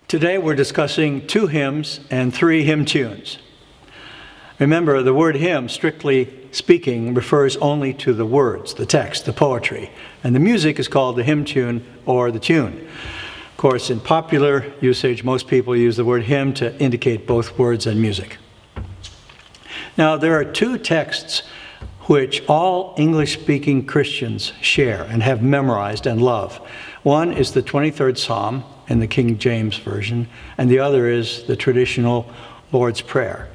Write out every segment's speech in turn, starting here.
Today we're discussing 2 hymns and 3 hymn tunes. Remember, the word hymn, strictly speaking, refers only to the words, the text, the poetry. And the music is called the hymn tune or the tune. Of course, in popular usage, most people use the word hymn to indicate both words and music. Now, there are 2 texts which all English-speaking Christians share and have memorized and love. One is the 23rd Psalm in the King James Version, and the other is the traditional Lord's Prayer.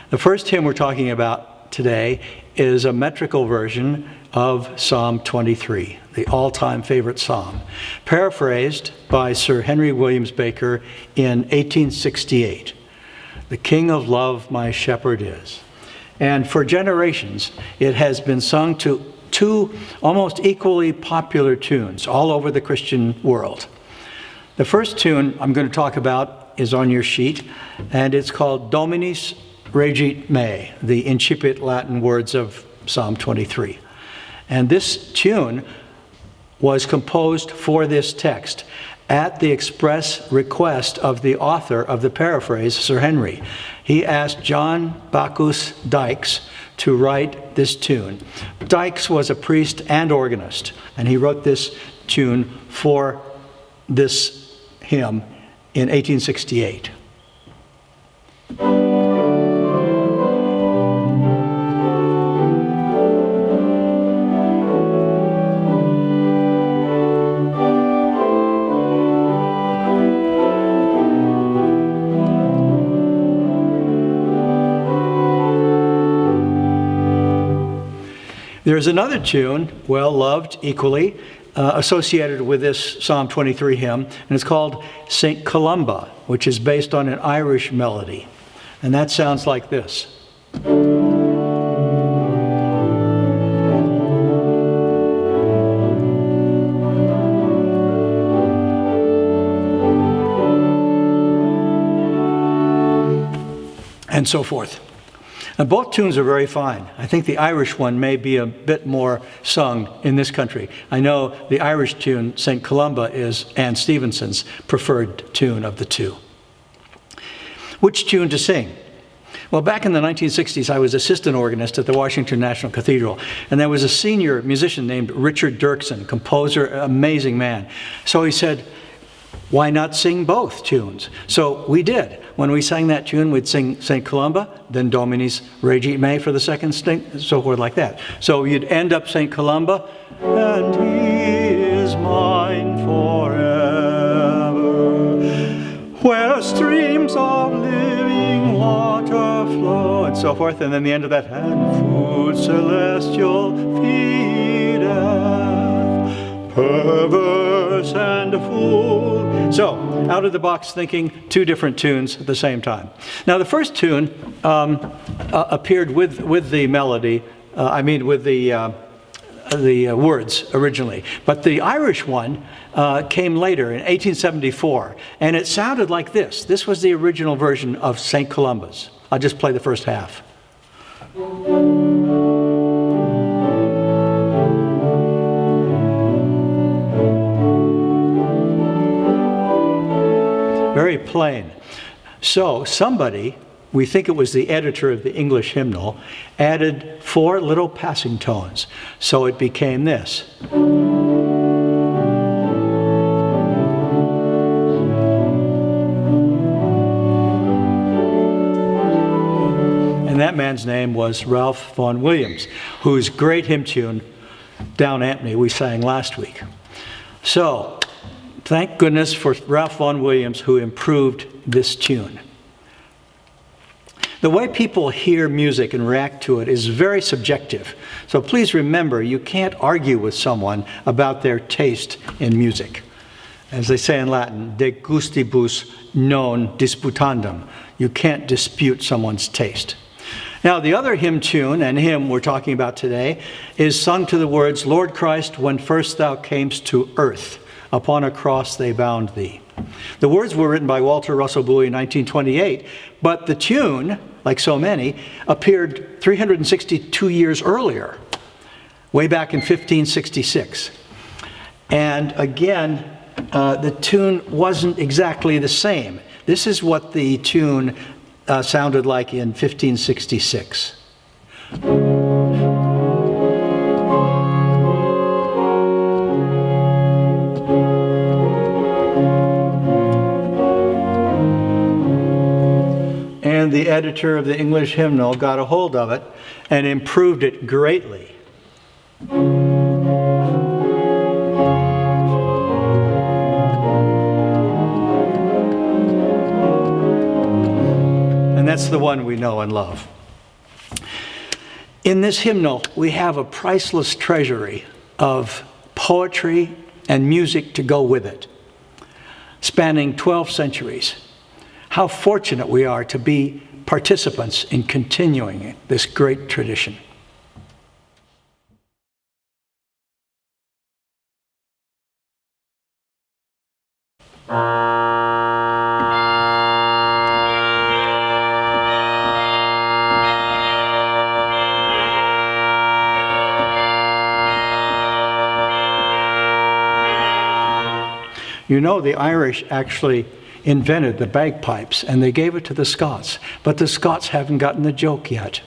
The first hymn we're talking about today is a metrical version of Psalm 23, the all-time favorite psalm, paraphrased by Sir Henry Williams Baker in 1868. "The King of love my shepherd is." And for generations, it has been sung to 2 almost equally popular tunes all over the Christian world. The first tune I'm going to talk about is on your sheet, and it's called Dominus Regit Me, the incipit Latin words of Psalm 23. And this tune was composed for this text at the express request of the author of the paraphrase, Sir Henry. He asked John Bacchus Dykes to write this tune. Dykes was a priest and organist, and he wrote this tune for this hymn in 1868. There's another tune, well loved equally, associated with this Psalm 23 hymn, and it's called St. Columba, which is based on an Irish melody. And that sounds like this. And so forth. And both tunes are very fine. I think the Irish one may be a bit more sung in this country. I know the Irish tune, St. Columba, is Anne Stevenson's preferred tune of the 2. Which tune to sing? Well, back in the 1960s, I was assistant organist at the Washington National Cathedral, and there was a senior musician named Richard Dirksen, composer, amazing man. So he said, why not sing both tunes? So we did. When we sang that tune, we'd sing St. Columba, then Dominus Regit Me for the second sting, so forth like that. So you'd end up St. Columba, and he is mine forever, where streams of living water flow, and so forth. And then the end of that, and food celestial feedeth, perverse and fool. So, out of the box thinking, 2 different tunes at the same time. Now, the first tune appeared with the melody, with the words originally. But the Irish one came later in 1874, and it sounded like this. This was the original version of St. Columba's. I'll just play the first half. Very plain. So somebody, we think it was the editor of the English hymnal, added 4 little passing tones. So it became this. And that man's name was Ralph Vaughan Williams, whose great hymn tune, Down At Me, we sang last week. So, thank goodness for Ralph Vaughan Williams, who improved this tune. The way people hear music and react to it is very subjective. So please remember, you can't argue with someone about their taste in music. As they say in Latin, de gustibus non disputandum. You can't dispute someone's taste. Now, the other hymn tune and hymn we're talking about today is sung to the words, Lord Christ, when first thou camest to earth, upon a cross they bound thee. The words were written by Walter Russell Bowie in 1928, but the tune, like so many, appeared 362 years earlier, way back in 1566. And again, the tune wasn't exactly the same. This is what the tune sounded like in 1566. And the editor of the English hymnal got a hold of it and improved it greatly. And that's the one we know and love. In this hymnal, we have a priceless treasury of poetry and music to go with it, spanning 12 centuries. How fortunate we are to be participants in continuing this great tradition. You know, the Irish actually invented the bagpipes, and they gave it to the Scots. But the Scots haven't gotten the joke yet.